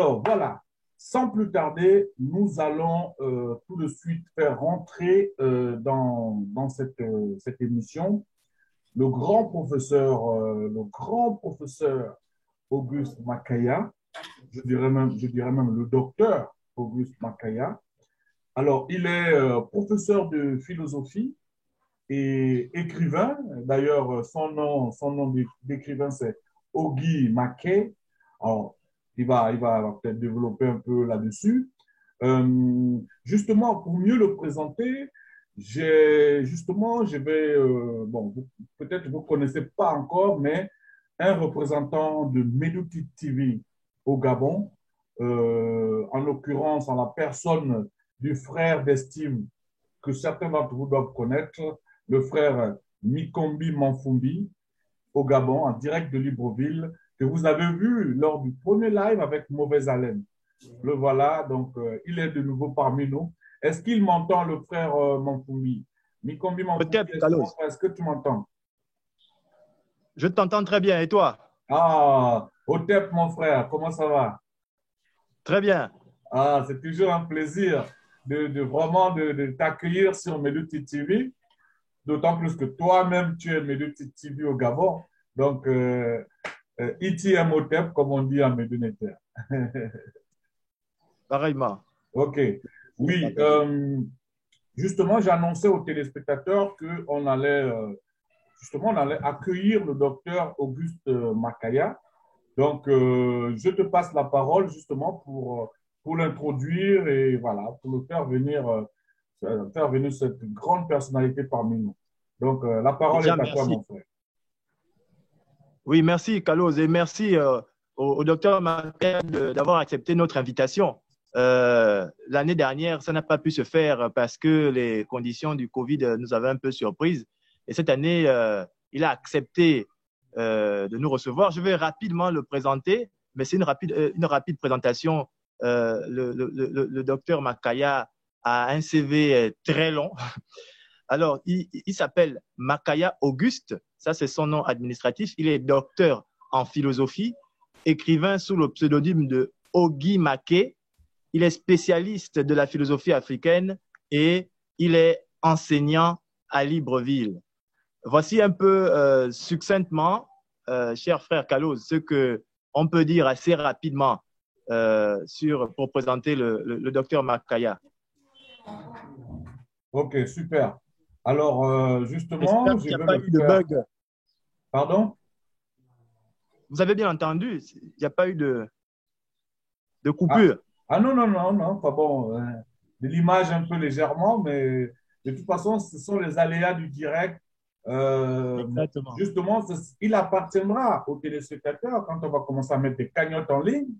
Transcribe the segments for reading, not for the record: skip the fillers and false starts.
Alors, voilà. Sans plus tarder, nous allons tout de suite faire rentrer dans cette émission le grand professeur Auguste Makaya, je dirais même le docteur Auguste Makaya. Alors, il est professeur de philosophie et écrivain. D'ailleurs, son nom d'écrivain, c'est Ogi Mackay. Alors, il va peut-être développer un peu là-dessus. Justement, pour mieux le présenter, je vais, bon, peut-être vous ne connaissez pas encore, mais un représentant de Meduti TV au Gabon, en l'occurrence en la personne du frère d'estime que certains d'entre vous doivent connaître, le frère Mikombi Manfumbi au Gabon, en direct de Libreville, que vous avez vu lors du premier live avec Mauvaise Haleine. Le voilà, donc il est de nouveau parmi nous. Est-ce qu'il m'entend, le frère Manfumbi? Mikombi Manfumbi, est-ce que tu m'entends? Je t'entends très bien, et toi? Ah, Otep, mon frère, comment ça va? Très bien. Ah, c'est toujours un plaisir vraiment de t'accueillir sur Meduti TV. D'autant plus que toi-même, tu es Meduti TV au Gabon. Donc, Iti Motep, comme on dit en Médunetaire. Pareillement. OK. Oui, justement, j'ai annoncé aux téléspectateurs qu'on allait, on allait accueillir le docteur Auguste Makaya. Donc, je te passe la parole justement pour l'introduire et voilà, pour le faire venir cette grande personnalité parmi nous. Donc, la parole est Déjà, à toi, merci. mon frère. Oui, merci, Carlos, et merci au docteur Makaya d'avoir accepté notre invitation. L'année dernière, ça n'a pas pu se faire parce que les conditions du Covid nous avaient un peu surprises. Et cette année, il a accepté de nous recevoir. Je vais rapidement le présenter, mais c'est une rapide présentation. Le docteur Makaya a un CV très long. Alors, il s'appelle Makaya Auguste, ça c'est son nom administratif. Il est docteur en philosophie, écrivain sous le pseudonyme de Ogi Mackay. Il est spécialiste de la philosophie africaine et il est enseignant à Libreville. Voici un peu succinctement, cher frère Carlos, ce qu'on peut dire assez rapidement pour présenter le docteur Makaya. Ok, super. Alors, J'espère justement, je qu'il n'y a vais pas le eu de faire. bug. Pardon? Vous avez bien entendu, il n'y a pas eu de Ah, coupure. ah non, non, non, non, pas bon. De l'image un peu légèrement, mais de toute façon, ce sont les aléas du direct. Exactement. Justement, il appartiendra aux téléspectateurs, quand on va commencer à mettre des cagnottes en ligne,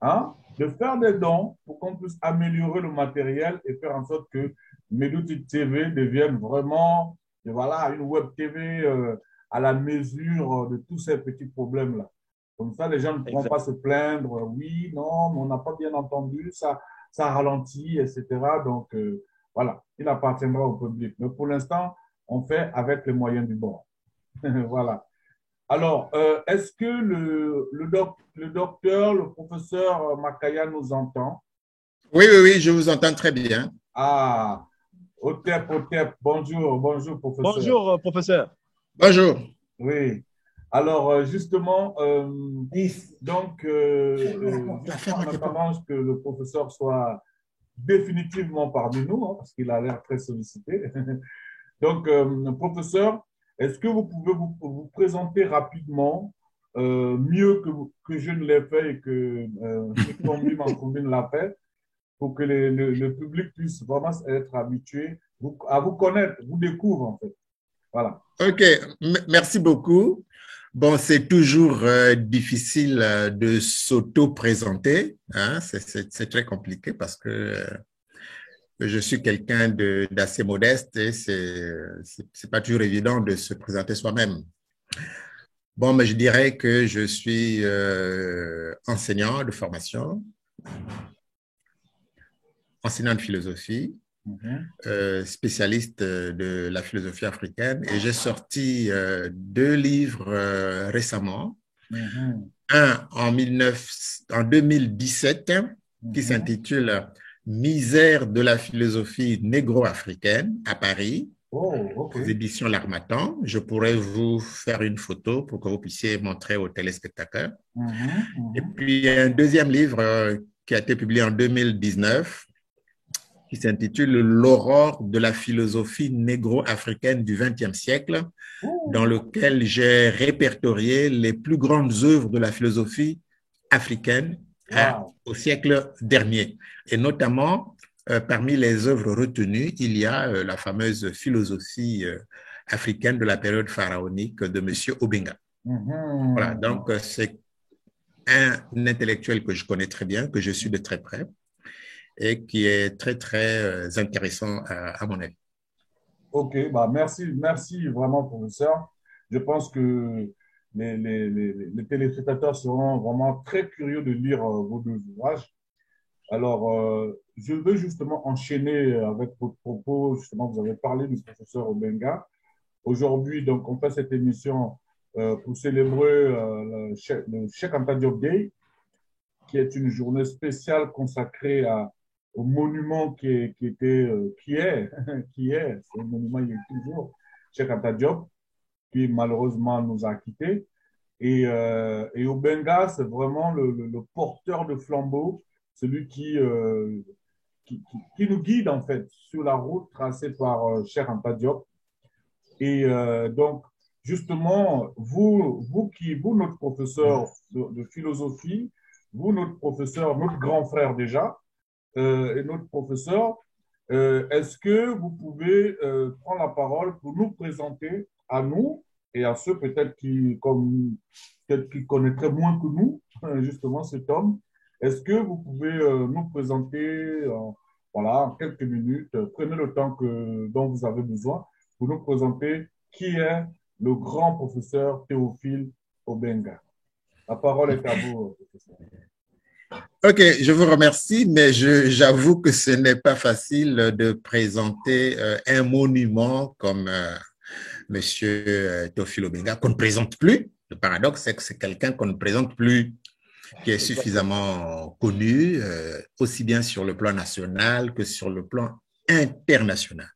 hein, de faire des dons pour qu'on puisse améliorer le matériel et faire en sorte que Meduti TV devienne vraiment, voilà, une web TV à la mesure de tous ces petits problèmes-là. Comme ça, les gens ne pourront Exact. pas se plaindre. Oui, non, mais on n'a pas bien entendu, ça ralentit, etc. Donc, voilà, il appartiendra au public. Mais pour l'instant, on fait avec les moyens du bord. Voilà. Alors, est-ce que le docteur, le professeur Makaya nous entend? Oui, oui, oui, je vous entends très bien. Ah, Otep, bonjour, bonjour, professeur. Bonjour, professeur. Bonjour. Oui. Alors, justement, en attendant que le professeur soit définitivement parmi nous, hein, parce qu'il a l'air très sollicité. Donc, professeur, est-ce que vous pouvez vous présenter rapidement, mieux que je ne l'ai fait et que Mikombi Manfumbi l'a fait, pour que le public puisse vraiment être habitué à vous connaître, vous découvre en fait. Voilà. OK, merci beaucoup. Bon, c'est toujours difficile de s'auto-présenter, hein? C'est très compliqué parce que je suis quelqu'un d'assez modeste et c'est pas toujours évident de se présenter soi-même. Bon, mais je dirais que je suis enseignant de formation, enseignant de philosophie, spécialiste de la philosophie africaine et j'ai sorti 2 livres récemment. un en 2017 qui s'intitule Misère de la philosophie négro-africaine à Paris, aux éditions L'Harmattan. Je pourrais vous faire une photo pour que vous puissiez montrer aux téléspectateurs. Et puis, il y a un deuxième livre qui a été publié en 2019 qui s'intitule L'aurore de la philosophie négro-africaine du XXe siècle, dans lequel j'ai répertorié les plus grandes œuvres de la philosophie africaine au siècle dernier. Et notamment, parmi les œuvres retenues, il y a la fameuse philosophie africaine de la période pharaonique de M. Obenga. Voilà, donc c'est un intellectuel que je connais très bien, que je suis de très près, et qui est très, très intéressant à mon avis. Ok, bah merci vraiment, professeur. Je pense que les téléspectateurs seront vraiment très curieux de lire vos deux ouvrages. Alors, je veux justement enchaîner avec votre propos. Justement, vous avez parlé du professeur Obenga. Aujourd'hui, donc, on fait cette émission pour célébrer le Cheikh Anta Diop Day, qui est une journée spéciale consacrée au monument qui est, c'est un monument, il est toujours, Cheikh Anta Diop, qui malheureusement nous a quittés. Et Obenga, c'est vraiment le porteur de flambeau, celui qui nous guide en fait sur la route tracée par Cheikh Anta Diop. Et donc, justement, vous, notre professeur de philosophie, vous, notre professeur, notre grand frère déjà, et notre professeur, est-ce que vous pouvez prendre la parole pour nous présenter à nous et à ceux peut-être qui connaîtraient moins que nous, justement, cet homme, est-ce que vous pouvez nous présenter voilà, en quelques minutes, prenez le temps dont vous avez besoin pour nous présenter qui est le grand professeur Théophile Obenga. La parole est à vous, professeur. Ok, je vous remercie, mais j'avoue que ce n'est pas facile de présenter un monument comme Monsieur Théophile Obenga, qu'on ne présente plus. Le paradoxe, c'est que c'est quelqu'un qu'on ne présente plus, qui est suffisamment connu, aussi bien sur le plan national que sur le plan international.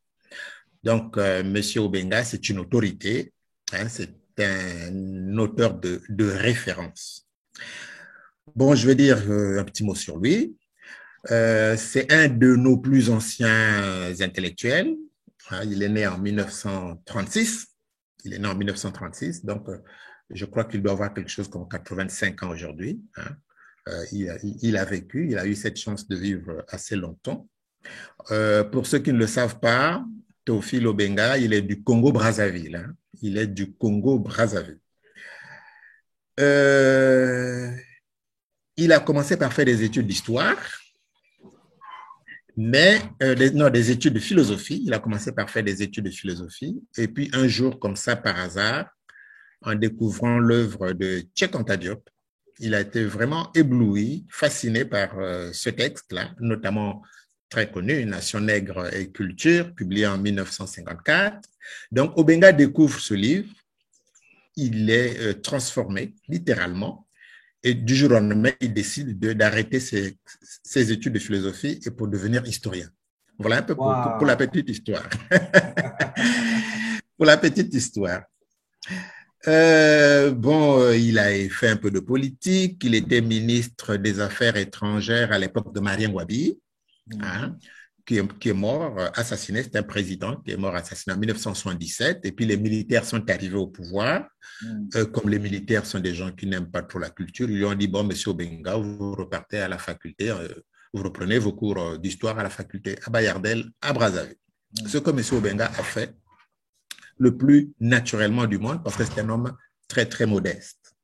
Donc, Monsieur Obenga, c'est une autorité, hein, c'est un auteur de référence. Bon, je vais dire un petit mot sur lui. C'est un de nos plus anciens intellectuels. Il est né en 1936. Il est né en 1936, donc je crois qu'il doit avoir quelque chose comme 85 ans aujourd'hui. Il a vécu, il a eu cette chance de vivre assez longtemps. Pour ceux qui ne le savent pas, Théophile Obenga, il est du Congo-Brazzaville. Hein. Il est du Congo-Brazzaville. Il a commencé par faire des études d'histoire, mais des études de philosophie. Il a commencé par faire des études de philosophie. Et puis un jour, comme ça, par hasard, en découvrant l'œuvre de Cheikh Anta Diop, il a été vraiment ébloui, fasciné par ce texte-là, notamment très connu, Nation nègre et culture, publié en 1954. Donc, Obenga découvre ce livre. Il est transformé, littéralement. Et du jour au lendemain, il décide d'arrêter ses études de philosophie et pour devenir historien. Voilà un peu pour la petite histoire. Pour la petite histoire. Il a fait un peu de politique. Il était ministre des Affaires étrangères à l'époque de Marien Ngouabi, qui est mort, assassiné. C'est un président qui est mort assassiné en 1977. Et puis les militaires sont arrivés au pouvoir. Comme les militaires sont des gens qui n'aiment pas trop la culture, ils lui ont dit, bon, monsieur Obenga, vous repartez à la faculté, vous reprenez vos cours d'histoire à la faculté à Bayardel, à Brazzaville. Ce que monsieur Obenga a fait le plus naturellement du monde, parce que c'est un homme très, très modeste.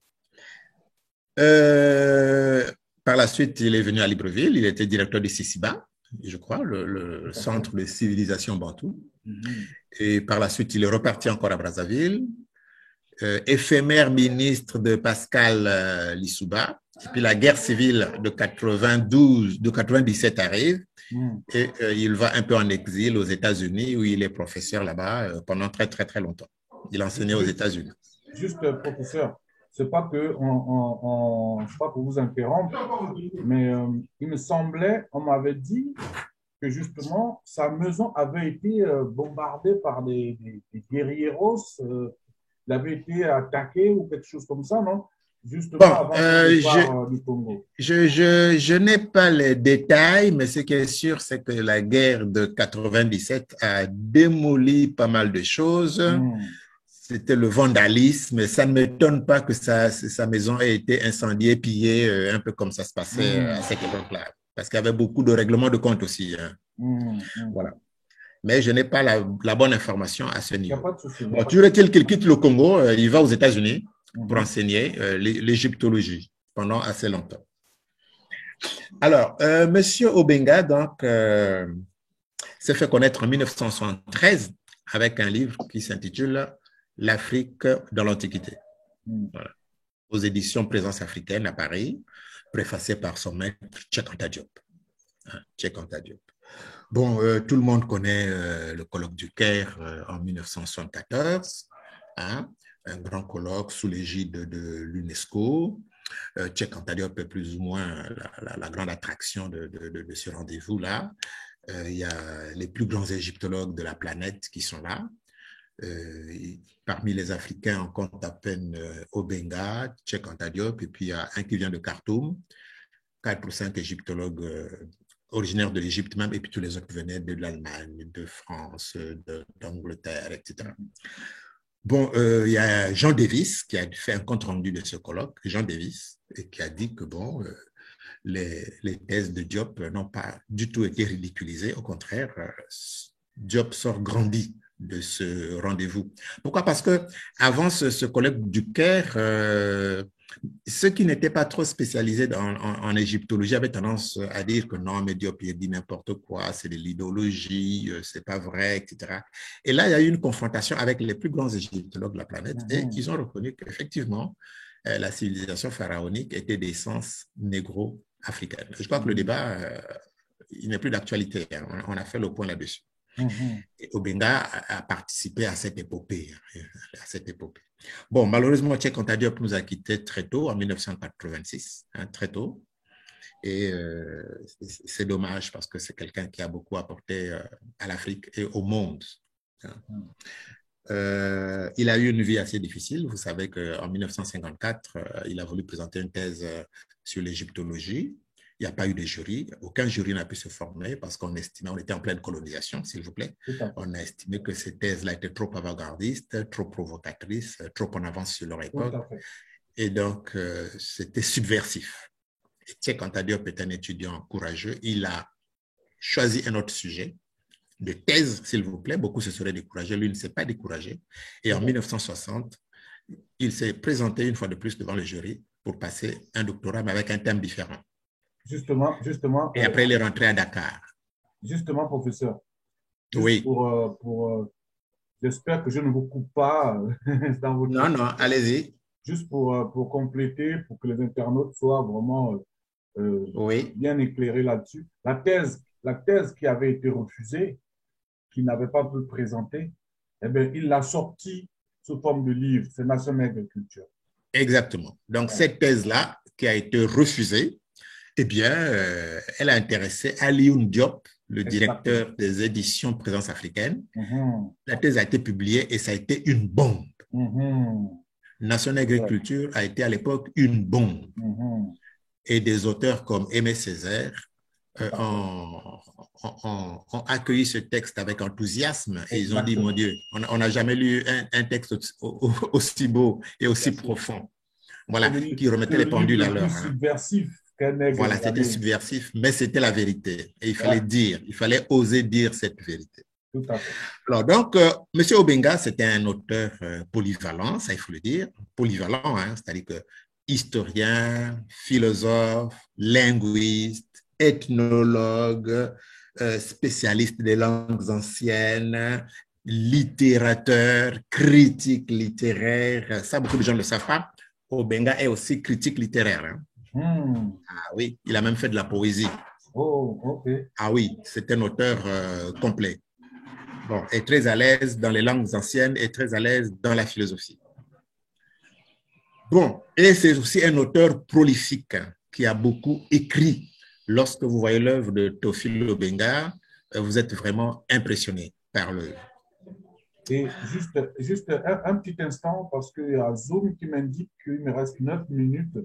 Par la suite, il est venu à Libreville, il était directeur du CICIBA, je crois, le centre de civilisation bantou. Et par la suite, il est reparti encore à Brazzaville, éphémère ministre de Pascal Lissouba. Et puis la guerre civile de 97 arrive et il va un peu en exil aux États-Unis où il est professeur là-bas pendant très, très, très longtemps. Il enseignait aux États-Unis. Juste, professeur, c'est pas que c'est pas pour vous interrompre, mais il me semblait, on m'avait dit que justement sa maison avait été bombardée par des guérilleros. Il avait été attaqué ou quelque chose comme ça, non? Justement Bon, avant son départ du Congo. je n'ai pas les détails, mais ce qui est sûr, c'est que la guerre de 97 a démoli pas mal de choses. C'était le vandalisme. Ça ne m'étonne pas que sa maison ait été incendiée, pillée, un peu comme ça se passait à cette époque-là. Parce qu'il y avait beaucoup de règlements de compte aussi. Voilà. Mais je n'ai pas la bonne information à ce niveau. Bon, tu veux-t-il qu'il quitte le Congo, il va aux États-Unis pour enseigner l'égyptologie pendant assez longtemps. Alors, Monsieur Obenga, donc, s'est fait connaître en 1973 avec un livre qui s'intitule L'Afrique dans l'Antiquité, voilà, aux éditions Présence africaine à Paris, préfacé par son maître Cheikh Anta Diop. Cheikh Anta Diop. Bon, tout le monde connaît le colloque du Caire en 1974, un grand colloque sous l'égide de l'UNESCO. Cheikh Anta Diop est plus ou moins la grande attraction de ce rendez-vous-là. Il y a les plus grands égyptologues de la planète qui sont là. Parmi les Africains, on compte à peine Obenga, Cheikh Anta Diop, et puis il y a un qui vient de Khartoum, 4 ou 5 égyptologues originaires de l'Égypte même, et puis tous les autres venaient de l'Allemagne, de France, d'Angleterre, etc. Bon, il y a Jean Davis qui a fait un compte-rendu de ce colloque, Jean Davis, et qui a dit que bon, les thèses de Diop n'ont pas du tout été ridiculisées, au contraire, Diop sort grandi de ce rendez-vous. Pourquoi? Parce que avant ce colloque du Caire, ceux qui n'étaient pas trop spécialisés en égyptologie avaient tendance à dire que non, mais Diop il dit n'importe quoi, c'est de l'idéologie, c'est pas vrai, etc. Et là, il y a eu une confrontation avec les plus grands égyptologues de la planète et ils ont reconnu qu'effectivement, la civilisation pharaonique était d'essence négro-africaine. Je crois que le débat, il n'est plus d'actualité. Hein. On a fait le point là-dessus. Et Obenga a participé à cette épopée. Bon, malheureusement, Cheikh Anta Diop nous a quittés très tôt, en 1986, hein, très tôt. Et c'est dommage parce que c'est quelqu'un qui a beaucoup apporté à l'Afrique et au monde. Il a eu une vie assez difficile. Vous savez qu'en 1954, il a voulu présenter une thèse sur l'égyptologie. Il n'y a pas eu de jury. Aucun jury n'a pu se former parce qu'on estimait, on était en pleine colonisation, s'il vous plaît. On a estimé que ces thèses-là étaient trop avant-gardistes, trop provocatrices, trop en avance sur leur époque. Et donc, c'était subversif. Et Cheikh Anta Diop est un étudiant courageux. Il a choisi un autre sujet de thèse, s'il vous plaît. Beaucoup se seraient découragés. Lui ne s'est pas découragé. Et en 1960, il s'est présenté une fois de plus devant le jury pour passer un doctorat, mais avec un thème différent. Justement. Et après, il est rentré à Dakar. Justement, professeur. Oui. J'espère que je ne vous coupe pas dans votre... Non, allez-y. Juste pour compléter, pour que les internautes soient vraiment bien éclairés là-dessus. La thèse qui avait été refusée, qui n'avait pas pu présenter, eh bien, il l'a sortie sous forme de livre. C'est Nation Agriculture. Exactement. Donc, cette thèse-là, qui a été refusée, eh bien, elle a intéressé Alioune Diop, le directeur des éditions Présence africaine. La thèse a été publiée et ça a été une bombe. Nation Agriculture a été à l'époque une bombe. Et des auteurs comme Aimé Césaire ont accueilli ce texte avec enthousiasme et ils ont dit, mon Dieu, on n'a jamais lu un texte aussi beau et aussi profond. Voilà, qui remettait les pendules à l'heure. Subversif. Voilà, c'était subversif, mais c'était la vérité. Et il fallait dire, il fallait oser dire cette vérité. Tout à fait. Alors, donc, M. Obenga, c'était un auteur polyvalent, ça il faut le dire, polyvalent, hein, c'est-à-dire que historien, philosophe, linguiste, ethnologue, spécialiste des langues anciennes, littérateur, critique littéraire. Ça, beaucoup de gens ne le savent pas. Obenga est aussi critique littéraire. Hein. Ah oui, il a même fait de la poésie. Oh, ok. Ah oui, c'est un auteur complet. Bon, est très à l'aise dans les langues anciennes et très à l'aise dans la philosophie. Bon, et c'est aussi un auteur prolifique hein, qui a beaucoup écrit. Lorsque vous voyez l'œuvre de Théophile Obenga, vous êtes vraiment impressionné par l'œuvre. Et juste un petit instant, parce qu'il y a Zoom qui m'indique qu'il me reste 9 minutes.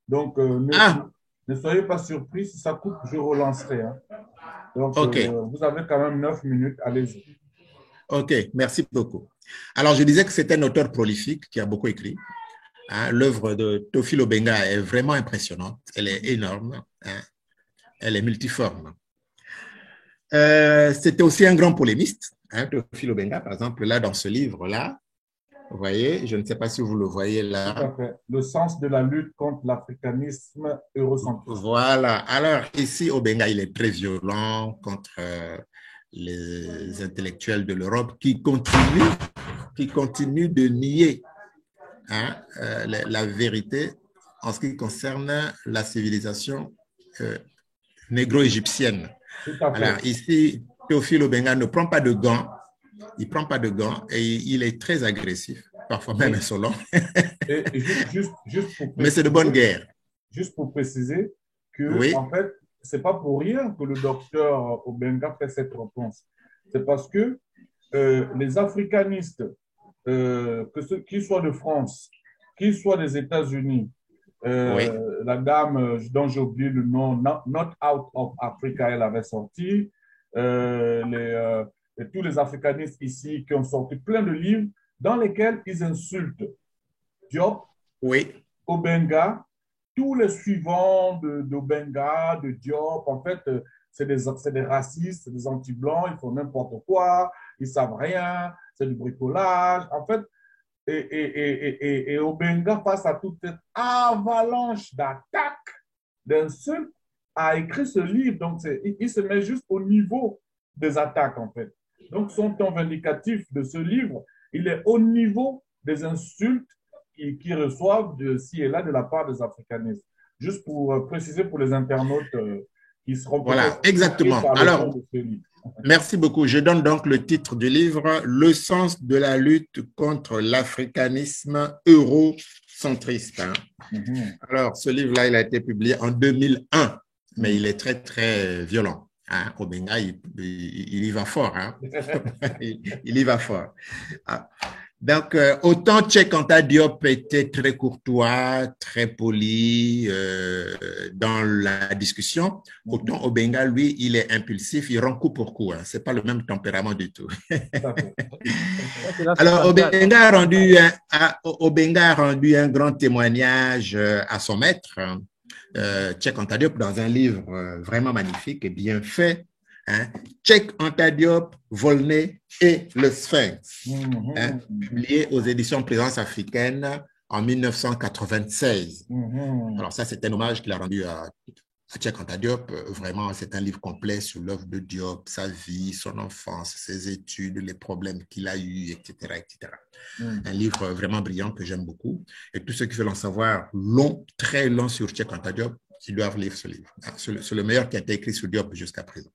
Donc, ne soyez pas surpris. Si ça coupe, je relancerai. Hein. Donc, vous avez quand même 9 minutes. Allez-y. OK, merci beaucoup. Alors, je disais que c'est un auteur prolifique qui a beaucoup écrit. Hein, l'œuvre de Théophile Obenga est vraiment impressionnante. Elle est énorme. Hein, elle est multiforme. C'était aussi un grand polémiste. Hein, Théophile Obenga, par exemple, là, dans ce livre-là, vous voyez, je ne sais pas si vous le voyez là. Tout à fait. Le sens de la lutte contre l'africanisme eurocentriste. Voilà. Alors, ici, Obenga, il est très violent contre les intellectuels de l'Europe qui continuent de nier hein, la vérité en ce qui concerne la civilisation négro-égyptienne. Alors, ici, Théophile Obenga ne prend pas de gants. Il ne prend pas de gants et il est très agressif, parfois même insolent. Mais c'est de bonne guerre. Juste pour préciser que, en fait, ce n'est pas pour rien que le docteur Obenga fait cette réponse. C'est parce que les africanistes, qu'ils soient de France, qu'ils soient des États-Unis, la dame dont j'ai oublié le nom, Not Out of Africa, elle avait sorti, tous les africanistes ici qui ont sorti plein de livres dans lesquels ils insultent Diop, Obenga, tous les suivants d'Obenga, de Diop, en fait, c'est des racistes, c'est des anti-blancs, ils font n'importe quoi, ils ne savent rien, c'est du bricolage. En fait, et Obenga, face à toute cette avalanche d'attaques, d'insultes, a écrit ce livre. Donc, il se met juste au niveau des attaques, en fait. Donc, son ton vindicatif de ce livre, il est au niveau des insultes qui reçoivent de ci et là de la part des africanistes. Juste pour préciser pour les internautes qui seront... Voilà, exactement. Alors, merci beaucoup. Je donne donc le titre du livre, « Le sens de la lutte contre l'africanisme eurocentriste ». Alors, ce livre-là, il a été publié en 2001, mais il est très, très violent. Hein? Obenga, il y va fort. Hein? il y va fort. Ah. Donc, autant Cheikh Anta Diop était très courtois, très poli dans la discussion, autant Obenga, lui, il est impulsif, il rend coup pour coup. Hein. Ce n'est pas le même tempérament du tout. Alors, Obenga a rendu un grand témoignage à son maître, Cheikh Anta Diop, dans un livre vraiment magnifique et bien fait. Hein, Cheikh Anta Diop, Volney et le Sphinx, hein, publié aux éditions Présence africaine en 1996. Alors ça, c'est un hommage qu'il a rendu à Cheikh Anta Diop. Vraiment, c'est un livre complet sur l'œuvre de Diop, sa vie, son enfance, ses études, les problèmes qu'il a eus, etc. etc. Un livre vraiment brillant que j'aime beaucoup. Et tous ceux qui veulent en savoir long, très long sur Cheikh Anta Diop, ils doivent lire ce livre. C'est le meilleur qui a été écrit sur Diop jusqu'à présent.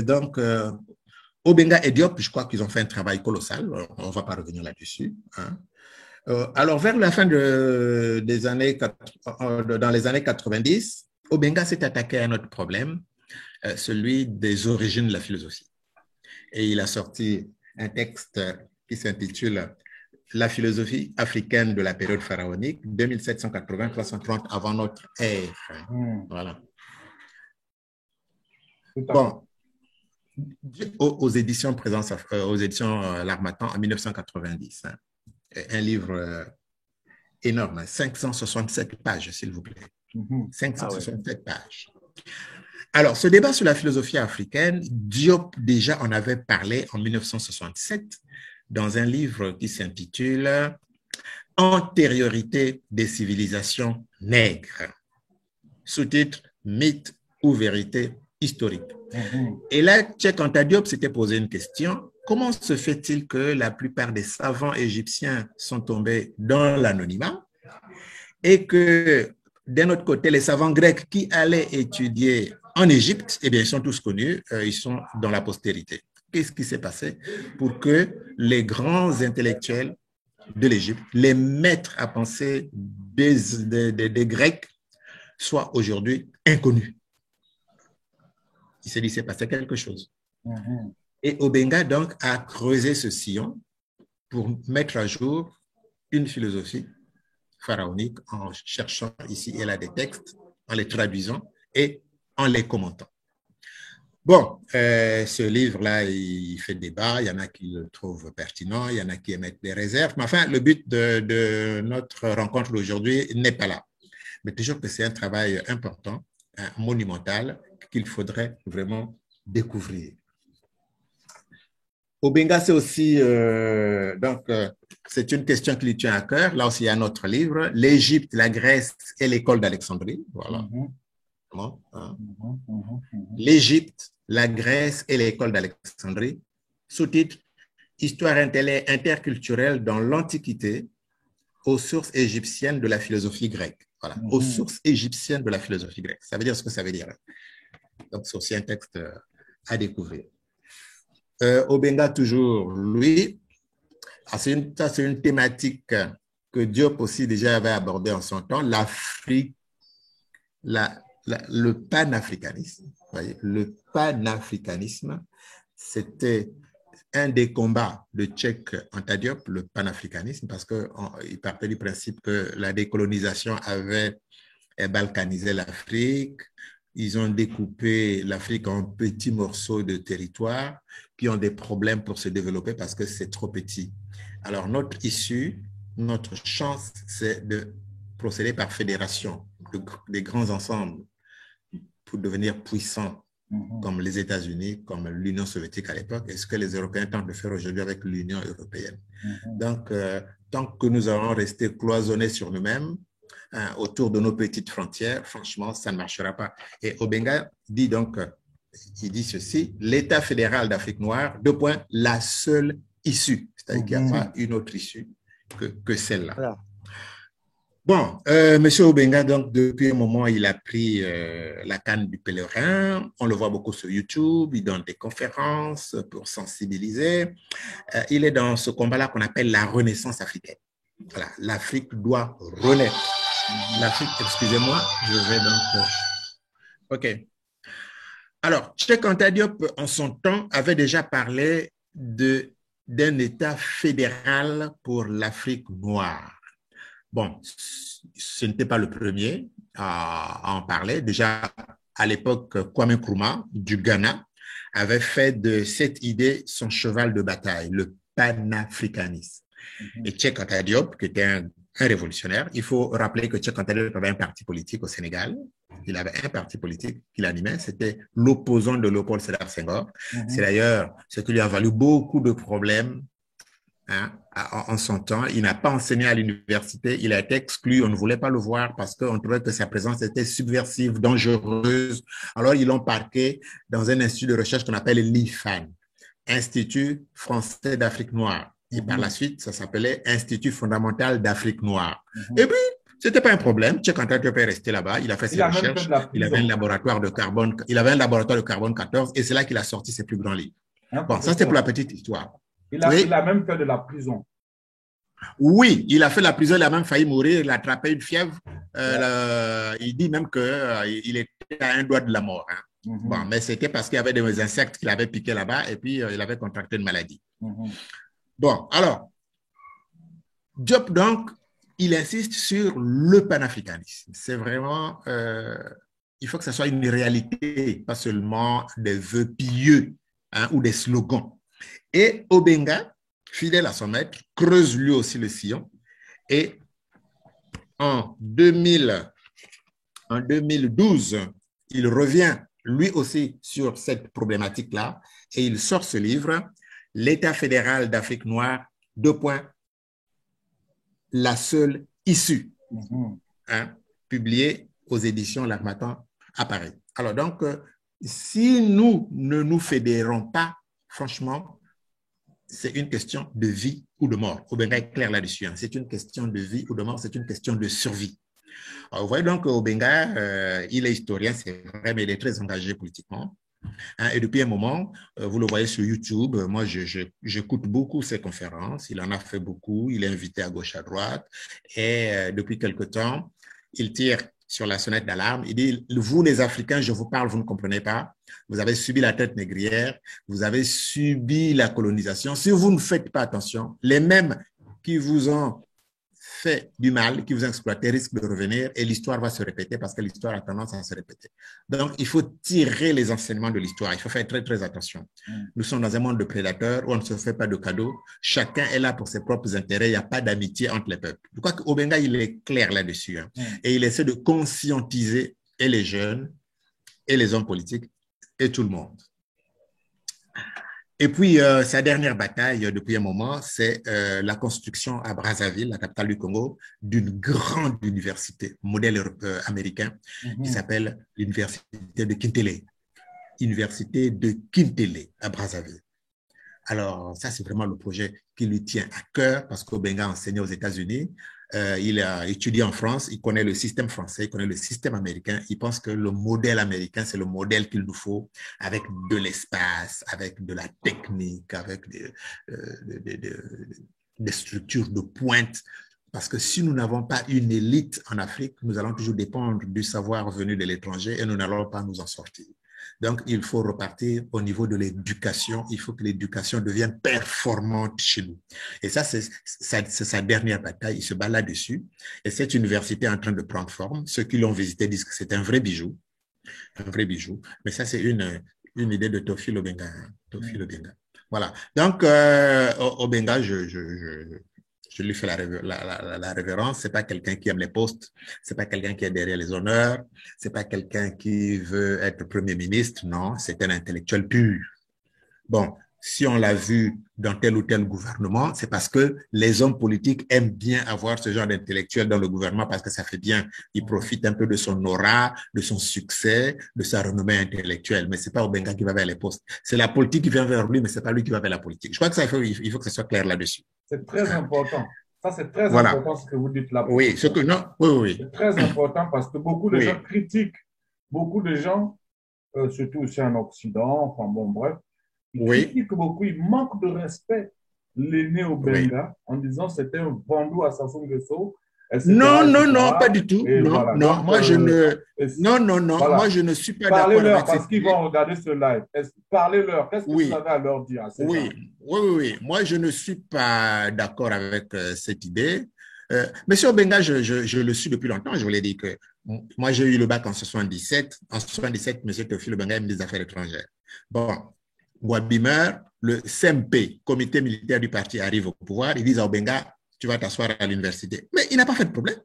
Donc, Obenga et Diop, je crois qu'ils ont fait un travail colossal. On ne va pas revenir là-dessus. Hein. Alors, vers la fin dans les années 90, Obenga s'est attaqué à un autre problème, celui des origines de la philosophie. Et il a sorti un texte qui s'intitule « La philosophie africaine de la période pharaonique, 2780-330 avant notre ère ». Voilà. Bon, aux éditions Présence, aux éditions L'Harmattan en 1990. Hein. Un livre énorme, 567 pages, s'il vous plaît. 567 pages. Alors, ce débat sur la philosophie africaine, Diop déjà en avait parlé en 1967 dans un livre qui s'intitule « Antériorité des civilisations nègres », sous-titre « Mythe ou vérité historique ». Et là, Cheikh Anta Diop s'était posé une question. Comment se fait-il que la plupart des savants égyptiens sont tombés dans l'anonymat et que, d'un autre côté, les savants grecs qui allaient étudier en Égypte, eh bien, ils sont tous connus, ils sont dans la postérité. Qu'est-ce qui s'est passé pour que les grands intellectuels de l'Égypte, les maîtres à penser des Grecs, soient aujourd'hui inconnus. Il s'est dit, c'est passé quelque chose. Et Obenga, donc, a creusé ce sillon pour mettre à jour une philosophie pharaonique en cherchant ici et là des textes, en les traduisant et en les commentant. Bon, ce livre-là, il fait débat, il y en a qui le trouvent pertinent, il y en a qui émettent des réserves, mais enfin, le but de notre rencontre d'aujourd'hui n'est pas là. Mais toujours que c'est un travail important, monumental, qu'il faudrait vraiment découvrir. Obenga, c'est aussi, c'est une question qui lui tient à cœur. Là aussi, il y a un autre livre, L'Égypte, la Grèce et l'école d'Alexandrie. Voilà. L'Égypte, la Grèce et l'école d'Alexandrie. Sous-titre, Histoire interculturelle dans l'Antiquité aux sources égyptiennes de la philosophie grecque. Voilà, aux sources égyptiennes de la philosophie grecque. Ça veut dire ce que ça veut dire. Donc, c'est aussi un texte à découvrir. Obenga, toujours, lui, c'est une thématique que Diop aussi déjà avait abordée en son temps, l'Afrique, le panafricanisme. Voyez, le panafricanisme, c'était un des combats de Cheikh Anta Diop, le panafricanisme, parce qu'il partait du principe que la décolonisation avait balkanisé l'Afrique. Ils ont découpé l'Afrique en petits morceaux de territoire qui ont des problèmes pour se développer parce que c'est trop petit. Alors, notre issue, notre chance, c'est de procéder par fédération des grands ensembles pour devenir puissants comme les États-Unis, comme l'Union soviétique à l'époque, et ce que les Européens tentent de faire aujourd'hui avec l'Union européenne. Donc, tant que nous allons rester cloisonnés sur nous-mêmes, autour de nos petites frontières, franchement, ça ne marchera pas. Et Obenga dit donc, il dit ceci, l'État fédéral d'Afrique noire, la seule issue. C'est-à-dire qu'il n'y a pas une autre issue que celle-là. Voilà. Bon, Monsieur Obenga, donc, depuis un moment, il a pris la canne du pèlerin. On le voit beaucoup sur YouTube. Il donne des conférences pour sensibiliser. Il est dans ce combat-là qu'on appelle la renaissance africaine. Voilà, l'Afrique doit renaître. L'Afrique, excusez-moi, je vais donc... OK. Alors, Cheikh Anta Diop, en son temps, avait déjà parlé d'un État fédéral pour l'Afrique noire. Bon, ce n'était pas le premier à en parler. Déjà, à l'époque, Kwame Nkrumah, du Ghana, avait fait de cette idée son cheval de bataille, le panafricanisme. Et Cheikh Anta Diop, qui était un révolutionnaire, il faut rappeler que Cheikh Anta Diop avait un parti politique au Sénégal. Il avait un parti politique qu'il animait, c'était l'opposant de Léopold Sédar Senghor. C'est d'ailleurs ce qui lui a valu beaucoup de problèmes en son temps. Il n'a pas enseigné à l'université, il a été exclu, on ne voulait pas le voir parce qu'on trouvait que sa présence était subversive, dangereuse. Alors, ils l'ont parqué dans un institut de recherche qu'on appelle l'IFAN, Institut français d'Afrique noire. Et par la suite, ça s'appelait Institut fondamental d'Afrique noire. Et puis, c'était pas un problème. Cheikh Anta Diop est resté là-bas. Il a fait ses recherches. Il avait un laboratoire de carbone. Il avait un laboratoire de carbone 14 et c'est là qu'il a sorti ses plus grands livres. Bon, ça c'était pour la petite histoire. Il a même fait de la prison. Oui, il a fait la prison. Il a même failli mourir. Il a attrapé une fièvre. Il dit même qu'il était à un doigt de la mort. Bon, mais c'était parce qu'il y avait des insectes qu'il avait piqués là-bas et puis il avait contracté une maladie. Bon, alors, Diop, donc, il insiste sur le panafricanisme. C'est vraiment, il faut que ça soit une réalité, pas seulement des vœux pieux ou des slogans. Et Obenga, fidèle à son maître, creuse lui aussi le sillon. Et en 2012, il revient lui aussi sur cette problématique-là et il sort ce livre, L'État fédéral d'Afrique noire, la seule issue, publié aux éditions L'Harmattan à Paris. Alors donc, si nous ne nous fédérons pas, franchement, c'est une question de vie ou de mort. Obenga est clair là-dessus. C'est une question de vie ou de mort, c'est une question de survie. Alors, vous voyez donc Obenga, il est historien, c'est vrai, mais il est très engagé politiquement. Hein, et depuis un moment, vous le voyez sur YouTube, moi, j'écoute beaucoup ses conférences. Il en a fait beaucoup. Il est invité à gauche, à droite. Et depuis quelque temps, il tire sur la sonnette d'alarme. Il dit, vous les Africains, je vous parle, vous ne comprenez pas. Vous avez subi la traite négrière. Vous avez subi la colonisation. Si vous ne faites pas attention, les mêmes qui vous ont fait du mal, qui vous ont exploité, risquent de revenir et l'histoire va se répéter parce que l'histoire a tendance à se répéter. Donc, il faut tirer les enseignements de l'histoire. Il faut faire très, très attention. Nous sommes dans un monde de prédateurs où on ne se fait pas de cadeaux. Chacun est là pour ses propres intérêts. Il n'y a pas d'amitié entre les peuples. Je crois qu'Obenga, il est clair là-dessus. Hein. Et il essaie de conscientiser et les jeunes et les hommes politiques et tout le monde. Et puis, sa dernière bataille depuis un moment, c'est la construction à Brazzaville, la capitale du Congo, d'une grande université, modèle américain, qui s'appelle l'université de Kintele. Université de Kintele à Brazzaville. Alors, ça, c'est vraiment le projet qui lui tient à cœur parce qu'Obenga a enseigné aux États-Unis. Il a étudié en France, il connaît le système français, il connaît le système américain. Il pense que le modèle américain, c'est le modèle qu'il nous faut avec de l'espace, avec de la technique, avec des structures de pointe. Parce que si nous n'avons pas une élite en Afrique, nous allons toujours dépendre du savoir venu de l'étranger et nous n'allons pas nous en sortir. Donc, il faut repartir au niveau de l'éducation. Il faut que l'éducation devienne performante chez nous. Et ça, c'est sa dernière bataille. Il se bat là-dessus. Et cette université est en train de prendre forme. Ceux qui l'ont visité disent que c'est un vrai bijou. Un vrai bijou. Mais ça, c'est une idée de Théophile Obenga. Théophile Obenga. Voilà. Donc, Obenga, je lui fais la révérence. C'est pas quelqu'un qui aime les postes. C'est pas quelqu'un qui est derrière les honneurs. C'est pas quelqu'un qui veut être premier ministre. Non, c'est un intellectuel pur. Bon, si on l'a vu dans tel ou tel gouvernement, c'est parce que les hommes politiques aiment bien avoir ce genre d'intellectuel dans le gouvernement parce que ça fait bien. Ils profitent un peu de son aura, de son succès, de sa renommée intellectuelle. Mais c'est pas Obenga qui va vers les postes. C'est la politique qui vient vers lui, mais c'est pas lui qui va vers la politique. Je crois que ça, il faut que ce soit clair là-dessus. C'est très important. Ça, c'est très important ce que vous dites là. Oui, ce que non, oui. C'est très important parce que beaucoup de gens critiquent, beaucoup de gens, surtout aussi en Occident, enfin bon, bref, ils critiquent beaucoup, ils manquent de respect l'aîné Obenga en disant c'était un bandou à Sassou Nguesso. Non, pas du tout. Non, voilà. Non, donc, moi je ne, voilà. Moi je ne suis pas d'accord avec Parlez-leur parce qu'ils vont regarder ce live. Parlez-leur. Qu'est-ce que vous avez à leur dire à ces gens? Oui. Moi je ne suis pas d'accord avec cette idée. Monsieur Obenga, je le suis depuis longtemps. Je vous l'ai dit que moi j'ai eu le bac en 77. En 77, Monsieur Théophile Obenga est ministre des Affaires étrangères. Bon, Gwabi meurt, le CMP, Comité militaire du parti, arrive au pouvoir. Ils disent à Obenga, tu vas t'asseoir à l'université. Mais il n'a pas fait de problème.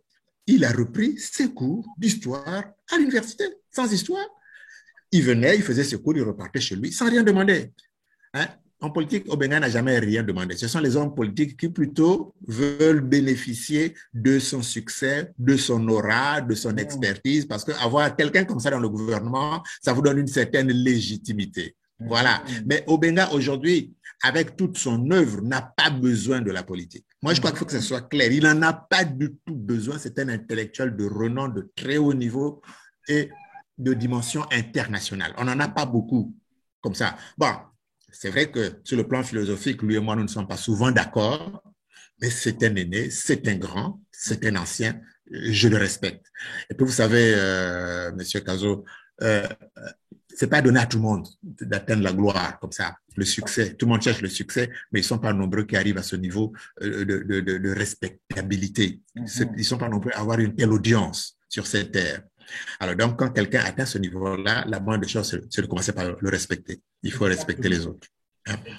Il a repris ses cours d'histoire à l'université, sans histoire. Il venait, il faisait ses cours, il repartait chez lui, sans rien demander. Hein? En politique, Obenga n'a jamais rien demandé. Ce sont les hommes politiques qui plutôt veulent bénéficier de son succès, de son aura, de son expertise, parce qu'avoir quelqu'un comme ça dans le gouvernement, ça vous donne une certaine légitimité. Voilà. Mais Obenga, aujourd'hui, avec toute son œuvre, n'a pas besoin de la politique. Moi, je crois qu'il faut que ce soit clair. Il n'en a pas du tout besoin. C'est un intellectuel de renom, de très haut niveau et de dimension internationale. On n'en a pas beaucoup comme ça. Bon, c'est vrai que sur le plan philosophique, lui et moi, nous ne sommes pas souvent d'accord, mais c'est un aîné, c'est un grand, c'est un ancien. Je le respecte. Et puis, vous savez, Monsieur Cazot, c'est pas donné à tout le monde d'atteindre la gloire comme ça, le succès. Tout le monde cherche le succès, mais ils sont pas nombreux qui arrivent à ce niveau de respectabilité. Ils sont pas nombreux à avoir une telle audience sur cette terre. Alors donc, quand quelqu'un atteint ce niveau-là, la moindre chose, c'est de commencer par le respecter. Il faut respecter les autres.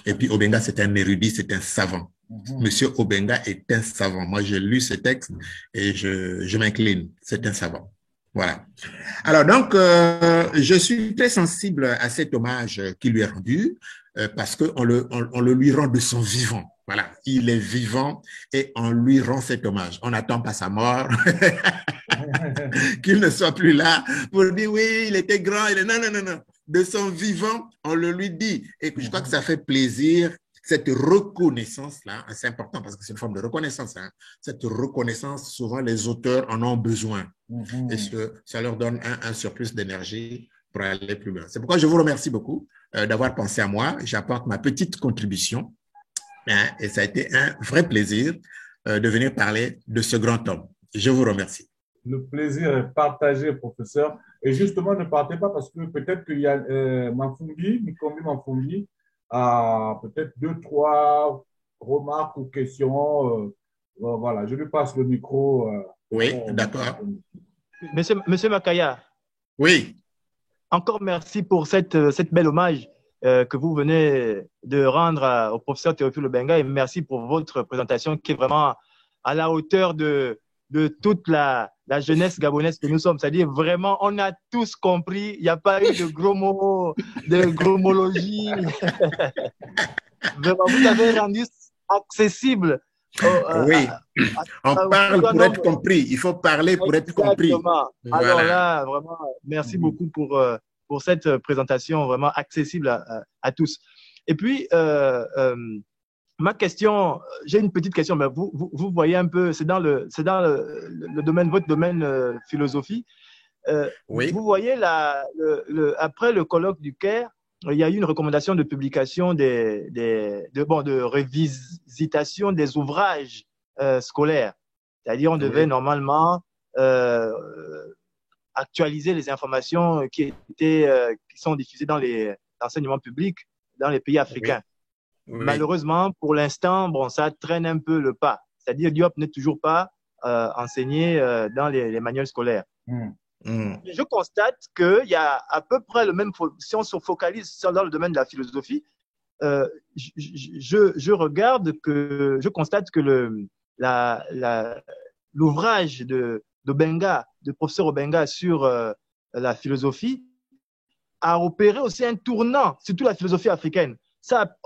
Et puis Obenga, c'est un érudit, c'est un savant. Monsieur Obenga est un savant. Moi, j'ai lu ce texte et je m'incline. C'est un savant. Voilà. Alors donc, je suis très sensible à cet hommage qui lui est rendu parce qu'on le lui rend de son vivant. Voilà, il est vivant et on lui rend cet hommage. On n'attend pas sa mort, qu'il ne soit plus là pour dire oui, il était grand. Non. De son vivant, on le lui dit. Et je crois que ça fait plaisir. Cette reconnaissance-là, c'est important parce que c'est une forme de reconnaissance. Hein. Cette reconnaissance, souvent les auteurs en ont besoin. Et ça leur donne un surplus d'énergie pour aller plus loin. C'est pourquoi je vous remercie beaucoup d'avoir pensé à moi. J'apporte ma petite contribution et ça a été un vrai plaisir de venir parler de ce grand homme. Je vous remercie. Le plaisir est partagé, professeur. Et justement, ne partez pas parce que peut-être qu'il y a Mikombi Mafungi, a peut-être 2, 3 remarques ou questions. Voilà, je lui passe le micro. Oui, d'accord. Monsieur Makaya. Oui. Encore merci pour cette belle hommage que vous venez de rendre au professeur Théophile Obenga, et merci pour votre présentation qui est vraiment à la hauteur de toute la jeunesse gabonaise que nous sommes. C'est-à-dire vraiment, on a tous compris, il n'y a pas eu de gros mots, de gromologie. Vraiment, vous avez rendu accessible. Oui, on parle pour être compris. Il faut parler pour être compris. Voilà. Alors là, vraiment, merci beaucoup pour cette présentation vraiment accessible à tous. Et puis, ma question, j'ai une petite question, mais vous voyez un peu, c'est dans le domaine, votre domaine philosophie. Oui. Vous voyez, après le colloque du Caire, il y a eu une recommandation de publication de révisitation des ouvrages scolaires. C'est-à-dire, on devait normalement actualiser les informations qui sont diffusées dans l'enseignement public dans les pays africains. Oui. Malheureusement, pour l'instant, ça traîne un peu le pas. C'est-à-dire, Diop n'est toujours pas enseigné dans les manuels scolaires. Je constate qu'il y a à peu près le même, si on se focalise dans le domaine de la philosophie, je constate que l'ouvrage de professeur Obenga sur la philosophie a opéré aussi un tournant, surtout la philosophie africaine. Ça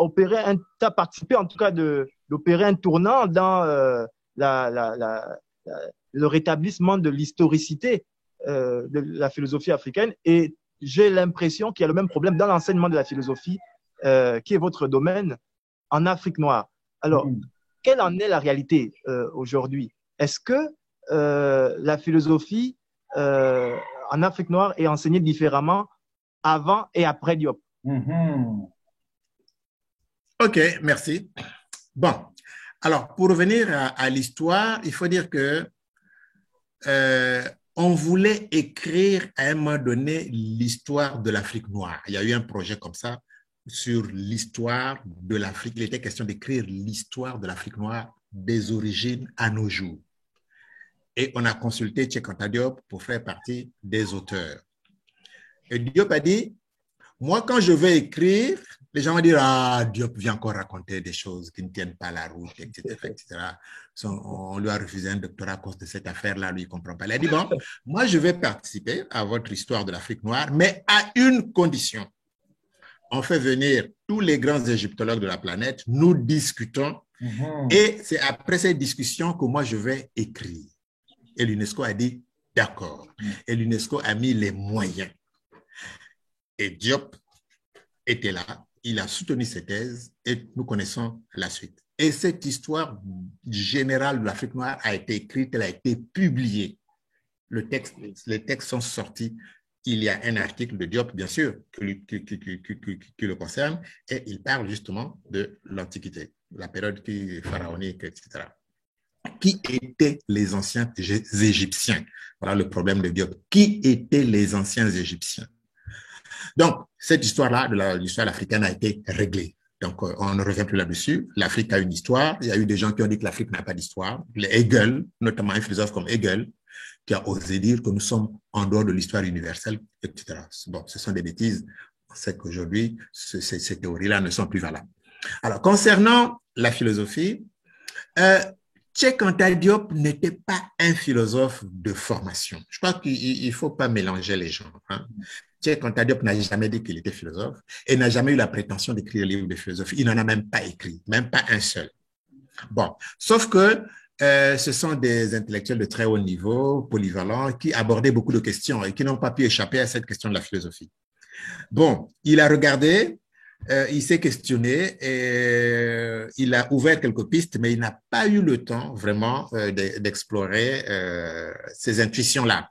a participé en tout cas d'opérer un tournant dans le rétablissement de l'historicité de la philosophie africaine, et j'ai l'impression qu'il y a le même problème dans l'enseignement de la philosophie qui est votre domaine en Afrique noire. Alors, quelle en est la réalité aujourd'hui? Est-ce que la philosophie en Afrique noire est enseignée différemment avant et après Diop? Ok, merci. Bon, alors pour revenir à l'histoire, il faut dire que on voulait écrire à un moment donné l'histoire de l'Afrique noire. Il y a eu un projet comme ça sur l'histoire de l'Afrique. Il était question d'écrire l'histoire de l'Afrique noire des origines à nos jours. Et on a consulté Cheikh Anta Diop pour faire partie des auteurs. Et Diop a dit, moi quand je vais écrire, les gens vont dire, ah, Diop vient encore raconter des choses qui ne tiennent pas la route, etc., etc. On lui a refusé un doctorat à cause de cette affaire-là, lui, il ne comprend pas. Il a dit, bon, moi, je vais participer à votre histoire de l'Afrique noire, mais à une condition. On fait venir tous les grands égyptologues de la planète, nous discutons, et c'est après cette discussion que moi, je vais écrire. Et l'UNESCO a dit, d'accord. Et l'UNESCO a mis les moyens. Et Diop était là. Il a soutenu cette thèse et nous connaissons la suite. Et cette histoire générale de l'Afrique noire a été écrite, elle a été publiée. Les textes sont sortis. Il y a un article de Diop, bien sûr, qui le concerne, et il parle justement de l'Antiquité, la période pharaonique, etc. Qui étaient les anciens Égyptiens? Voilà le problème de Diop. Qui étaient les anciens Égyptiens? Donc, cette histoire-là, de l'histoire africaine a été réglée. Donc, on ne revient plus là-dessus. L'Afrique a une histoire. Il y a eu des gens qui ont dit que l'Afrique n'a pas d'histoire. Hegel, notamment un philosophe comme Hegel, qui a osé dire que nous sommes en dehors de l'histoire universelle, etc. Bon, ce sont des bêtises. On sait qu'aujourd'hui, ces théories-là ne sont plus valables. Alors, concernant la philosophie, Cheikh Anta Diop n'était pas un philosophe de formation. Je crois qu'il ne faut pas mélanger les gens. Cheikh Anta Diop n'a jamais dit qu'il était philosophe et n'a jamais eu la prétention d'écrire un livre de philosophie. Il n'en a même pas écrit, même pas un seul. Bon, sauf que ce sont des intellectuels de très haut niveau, polyvalents, qui abordaient beaucoup de questions et qui n'ont pas pu échapper à cette question de la philosophie. Bon, il a regardé, il s'est questionné et il a ouvert quelques pistes, mais il n'a pas eu le temps vraiment d'explorer ces intuitions-là.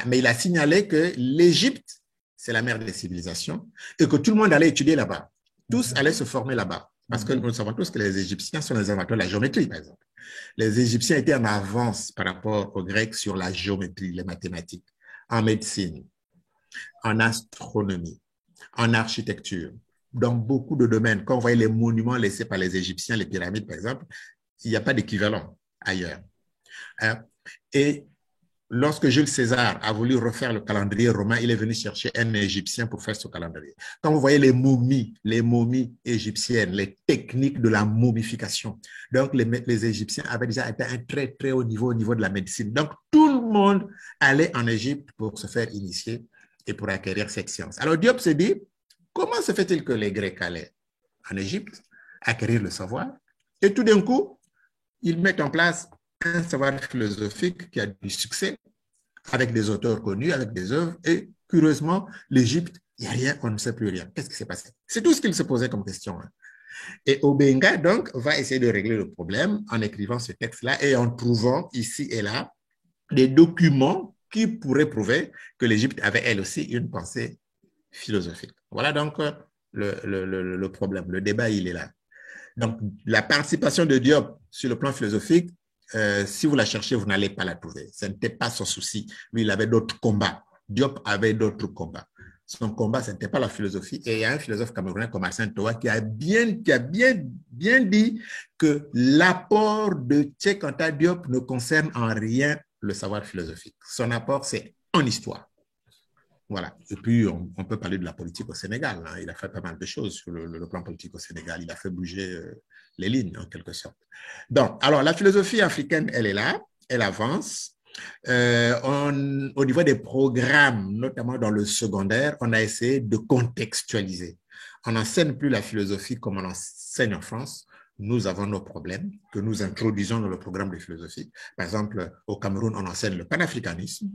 Mais il a signalé que l'Égypte, c'est la mère des civilisations, et que tout le monde allait étudier là-bas. Tous allaient se former là-bas. Parce que nous savons tous que les Égyptiens sont les inventeurs de la géométrie, par exemple. Les Égyptiens étaient en avance par rapport aux Grecs sur la géométrie, les mathématiques, en médecine, en astronomie, en architecture, dans beaucoup de domaines. Quand on voit les monuments laissés par les Égyptiens, les pyramides, par exemple, il n'y a pas d'équivalent ailleurs. Et lorsque Jules César a voulu refaire le calendrier romain, il est venu chercher un Égyptien pour faire ce calendrier. Quand vous voyez les momies égyptiennes, les techniques de la momification, donc les Égyptiens avaient déjà atteint un très, très haut niveau au niveau de la médecine. Donc, tout le monde allait en Égypte pour se faire initier et pour acquérir cette science. Alors, Diop se dit, comment se fait-il que les Grecs allaient en Égypte acquérir le savoir et tout d'un coup, ils mettent en place un savoir philosophique qui a du succès avec des auteurs connus, avec des œuvres, et curieusement, l'Égypte, il n'y a rien, on ne sait plus rien. Qu'est-ce qui s'est passé? C'est tout ce qu'il se posait comme question. Et Obenga, donc, va essayer de régler le problème en écrivant ce texte-là et en trouvant ici et là des documents qui pourraient prouver que l'Égypte avait elle aussi une pensée philosophique. Voilà donc le problème. Le débat, il est là. Donc, la participation de Diop sur le plan philosophique, si vous la cherchez, vous n'allez pas la trouver. Ce n'était pas son souci. Lui, il avait d'autres combats. Diop avait d'autres combats. Son combat, ce n'était pas la philosophie. Et il y a un philosophe camerounais comme Arsène Toa qui a bien dit que l'apport de Cheikh Anta Diop ne concerne en rien le savoir philosophique. Son apport, c'est en histoire. Voilà. Et puis, on peut parler de la politique au Sénégal. Hein. Il a fait pas mal de choses sur le plan politique au Sénégal. Il a fait bouger les lignes, en quelque sorte. Donc, alors, la philosophie africaine, elle est là. Elle avance. Au niveau des programmes, notamment dans le secondaire, on a essayé de contextualiser. On n'enseigne plus la philosophie comme on enseigne en France. Nous avons nos problèmes que nous introduisons dans le programme de philosophie. Par exemple, au Cameroun, on enseigne le panafricanisme.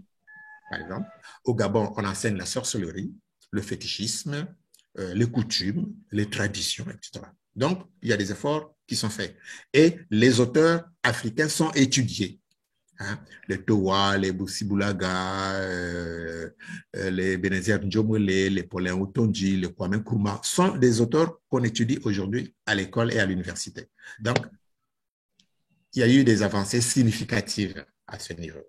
Par exemple, au Gabon, on enseigne la sorcellerie, le fétichisme, les coutumes, les traditions, etc. Donc, il y a des efforts qui sont faits. Et les auteurs africains sont étudiés. Hein? Les Towa, les Boussiboulaga, les Benazir Ndjomwele, les Paulin Otonji, les Kwame Nkrumah sont des auteurs qu'on étudie aujourd'hui à l'école et à l'université. Donc, il y a eu des avancées significatives à ce niveau.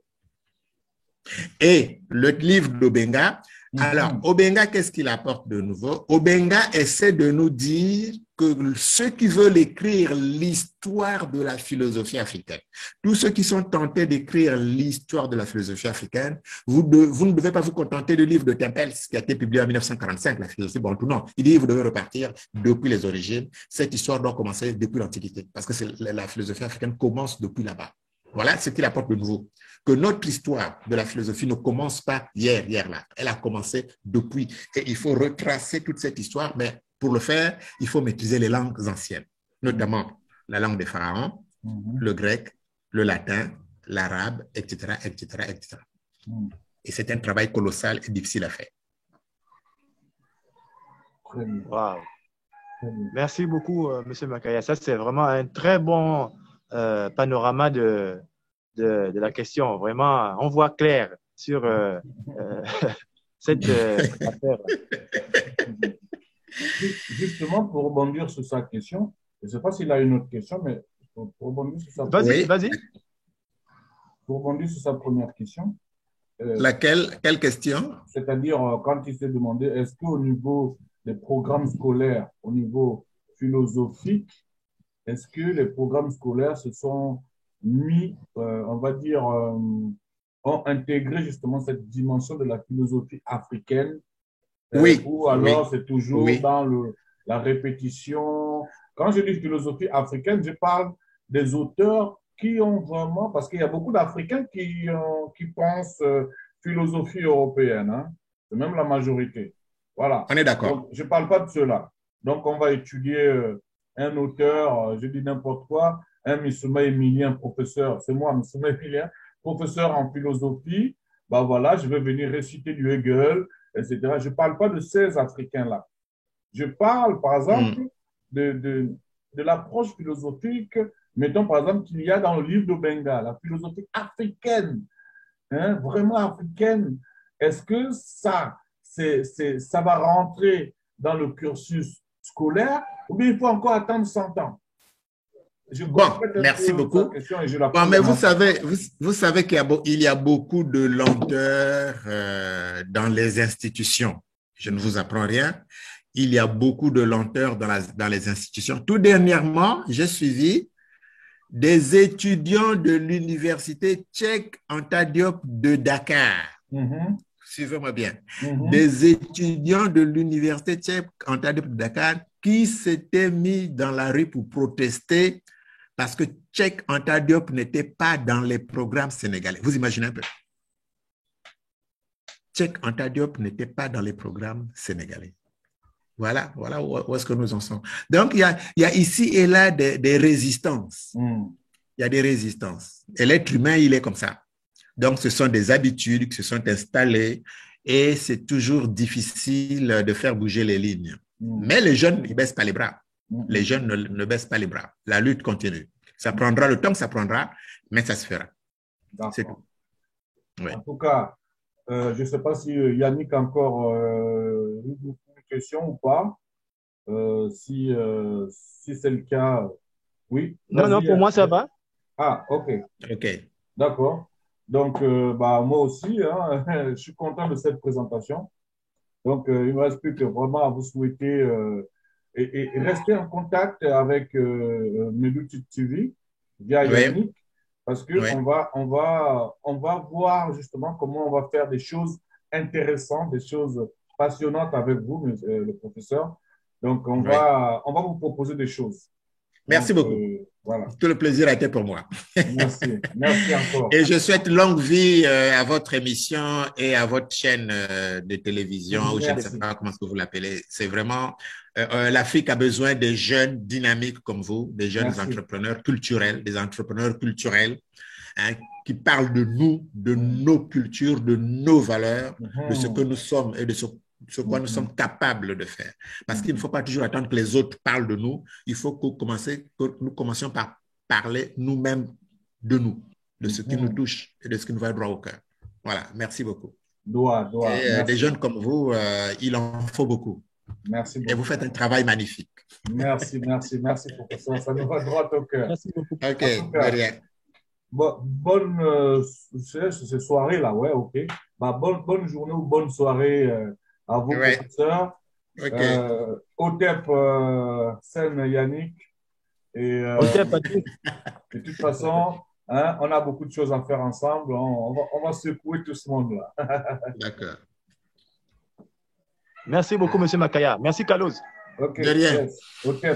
Et le livre d'Obenga, alors Obenga, qu'est-ce qu'il apporte de nouveau? Obenga essaie de nous dire que ceux qui veulent écrire l'histoire de la philosophie africaine, tous ceux qui sont tentés d'écrire l'histoire de la philosophie africaine, vous ne devez pas vous contenter du livre de Tempels qui a été publié en 1945, la philosophie Bantou. Non, il dit que vous devez repartir depuis les origines. Cette histoire doit commencer depuis l'Antiquité, parce que la philosophie africaine commence depuis là-bas. Voilà ce qu'il apporte de nouveau. Que notre histoire de la philosophie ne commence pas hier là. Elle a commencé depuis. Et il faut retracer toute cette histoire, mais pour le faire, il faut maîtriser les langues anciennes, notamment la langue des pharaons, le grec, le latin, l'arabe, etc., etc., etc. Et c'est un travail colossal et difficile à faire. Wow. Merci beaucoup, M. Makaya. Ça, c'est vraiment un très bon panorama de la question. Vraiment, on voit clair sur cette affaire. Justement, pour rebondir sur sa question, je ne sais pas s'il a une autre question, mais pour rebondir sur sa Vas-y. Pour rebondir sur sa première question. Laquelle? Quelle question? C'est-à-dire, quand il s'est demandé, est-ce qu'au niveau des programmes scolaires, au niveau philosophique, est-ce que les programmes scolaires se sont mis, on va dire, ont intégré justement cette dimension de la philosophie africaine? Oui. Ou alors c'est toujours oui. dans la répétition. Quand je dis philosophie africaine, je parle des auteurs qui ont vraiment, parce qu'il y a beaucoup d'Africains qui pensent philosophie européenne, hein. C'est même la majorité. Voilà. On est d'accord. Donc, je ne parle pas de cela. Donc, on va étudier un auteur, je dis n'importe quoi, un Missouma Emilien, professeur, c'est moi, Missouma Emilien, professeur en philosophie. Ben voilà, je vais venir réciter du Hegel, etc. Je ne parle pas de ces Africains-là. Je parle, par exemple, de l'approche philosophique, mettons, par exemple, qu'il y a dans le livre d'Obenga, la philosophie africaine, hein, vraiment africaine. Est-ce que ça ça va rentrer dans le cursus scolaire ou bien il faut encore attendre 100 ans? Bon, merci beaucoup. Bon, mais vous savez qu'il y a beaucoup de lenteur dans les institutions. Je ne vous apprends rien. Il y a beaucoup de lenteur dans les institutions. Tout dernièrement, j'ai suivi des étudiants de l'université tchèque Anta Diop de Dakar. Suivez-moi bien. Des étudiants de l'université tchèque Anta Diop de Dakar qui s'étaient mis dans la rue pour protester parce que Cheikh Anta Diop n'était pas dans les programmes sénégalais. Vous imaginez un peu? Cheikh Anta Diop n'était pas dans les programmes sénégalais. Voilà où est-ce que nous en sommes. Donc, il y a ici et là des résistances. Il y a des résistances. Et l'être humain, il est comme ça. Donc, ce sont des habitudes qui se sont installées et c'est toujours difficile de faire bouger les lignes. Mais les jeunes, ils ne baissent pas les bras. Les jeunes ne baissent pas les bras. La lutte continue. Ça prendra le temps que ça prendra, mais ça se fera. C'est tout. Ouais. En tout cas, je ne sais pas si Yannick a encore une question ou pas. Si c'est le cas, oui. Non, pour moi, ça va. Ah, OK. D'accord. Donc, moi aussi, hein, je suis content de cette présentation. Donc, il ne me reste plus que vraiment à vous souhaiter et rester en contact avec Meduti TV via Yannick, parce que on va voir justement comment on va faire des choses intéressantes, des choses passionnantes avec vous, le professeur. Donc, on va vous proposer des choses. Merci beaucoup. Voilà. Tout le plaisir a été pour moi. Merci encore. Et je souhaite longue vie à votre émission et à votre chaîne de télévision, ou je ne sais pas comment vous l'appelez. C'est vraiment, l'Afrique a besoin des jeunes dynamiques comme vous, des jeunes entrepreneurs culturels, des entrepreneurs culturels hein, qui parlent de nous, de nos cultures, de nos valeurs, de ce que nous sommes et de ce quoi nous sommes capables de faire. Parce qu'il ne faut pas toujours attendre que les autres parlent de nous. Il faut que nous commencions par parler nous-mêmes de nous, de ce qui nous touche et de ce qui nous va droit au cœur. Voilà, merci beaucoup. Et des jeunes comme vous, il en faut beaucoup. Merci beaucoup. Et vous faites un travail magnifique. Merci, professeur. Ça nous va droit au cœur. Merci beaucoup. OK, de rien. Bonne ces soirées-là, ouais, OK. Bonne journée ou bonne soirée à vous, professeurs. Otep, Sen, Yannick. Et de toute façon, hein, on a beaucoup de choses à faire ensemble. On va secouer tout ce monde-là. D'accord. Merci beaucoup, M. Makaya. Merci, Carlos. OK. De rien. Yes. OK.